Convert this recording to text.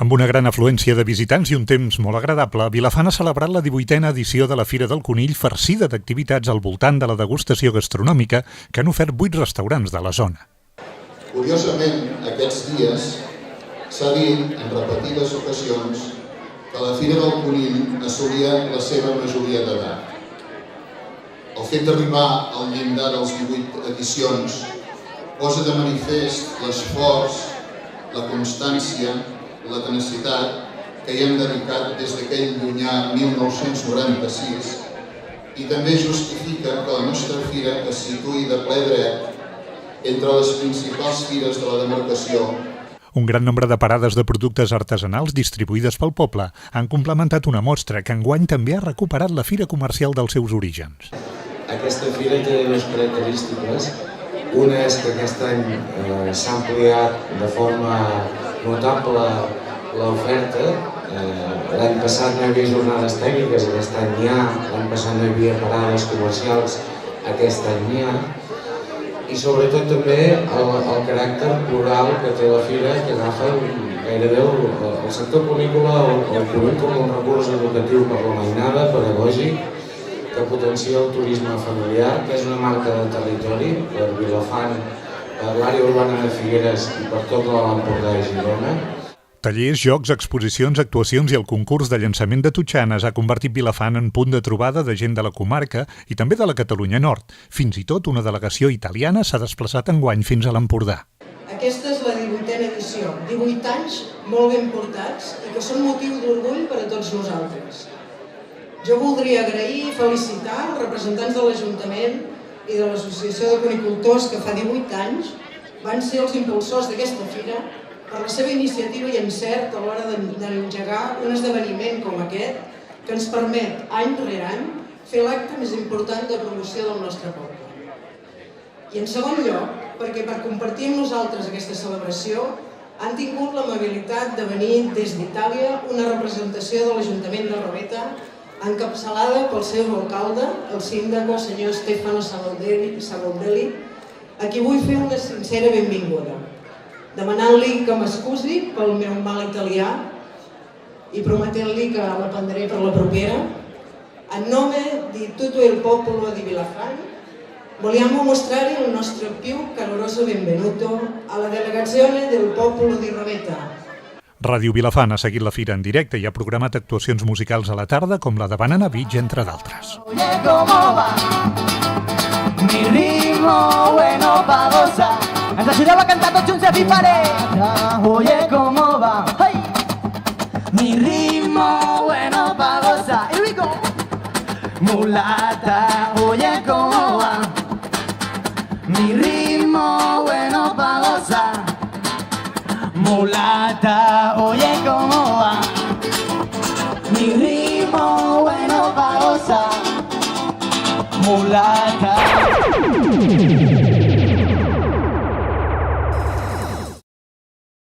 Amb una gran afluència de visitants i un temps molt agradable, Vilafant ha celebrat la 18a edició de la Fira del Conill, farcida d'activitats al voltant de la degustació gastronòmica que han ofert 8 restaurants de la zona. Curiosament, aquests dies s'ha dit en repetides ocasions que la Fira del Conill assolia la seva majoria d'edat. El fet d'arribar al llindar dels 18 edicions posa de manifest l'esforç, la constància, la tenacitat que hi hem dedicat des d'aquell llunyà 1996 i també justifica que la nostra fira es situï de ple dret entre les principals fires de la demarcació. Un gran nombre de parades de productes artesanals distribuïdes pel poble han complementat una mostra que enguany també ha recuperat la fira comercial dels seus orígens. Aquesta fira té dues característiques. Una és que aquest any s'ha ampliat de forma notable l'oferta. L'any passat no hi havia jornades tècniques, aquest any n'hi ha. L'any passat no hi havia parades comercials, aquest any n'hi ha. I sobretot també el caràcter plural que té la fira, que agafa gairebé el sector cunícola, el conill com un recurs educatiu per la mainada, pedagògic, que potencia el turisme familiar, que és una marca de territori per Vilafant, per l'àrea urbana de Figueres i per tot l'Empordà i Girona. Tallers, jocs, exposicions, actuacions i el concurs de llançament de totxanes ha convertit Vilafant en punt de trobada de gent de la comarca i també de la Catalunya Nord. Fins i tot una delegació italiana s'ha desplaçat enguany fins a l'Empordà. Aquesta és la 18a edició, 18 anys molt ben portats i que són motiu d'orgull per a tots nosaltres. Jo voldria agrair i felicitar els representants de l'Ajuntament i de l'Associació de Conicultors que fa 18 anys van ser els impulsors d'aquesta fira per la seva iniciativa i encert a l'hora d'engegar un esdeveniment com aquest que ens permet, any rere any, fer l'acte més important de promoció del nostre poble. I en segon lloc, perquè per compartir amb nosaltres aquesta celebració han tingut l'amabilitat de venir des d'Itàlia una representació de l'Ajuntament de Robeta encapçalada pel seu alcalde, el síndaco, senyor Stefano Saboldelli, a qui vull fer una sincera benvinguda, demanant-li que m'excusi pel meu mal italià i prometent-li que l'aprendré per la propera. En nome di tutto il popolo di Vilafant, vogliamo mostrare il nostro più caloroso benvenuto alla delegazione del popolo di Robeta. Ràdio Vilafant ha seguit la fira en directe i ha programat actuacions musicals a la tarda com la de Banana Beach, entre d'altres. Oye, ¿cómo va? Mi ritmo bueno pa' gozar. Ens ajudeu a cantar tots junts a Fifareta. Oye, ¿cómo va? Hey. Mi ritmo bueno pa' gozar. Here we go. Mulata, oye, ¿cómo va? Mi ritmo bueno pa' gozar. Mulata, oye, ¿cómo va? Mi ritmo bueno pa' gozar. Mulata.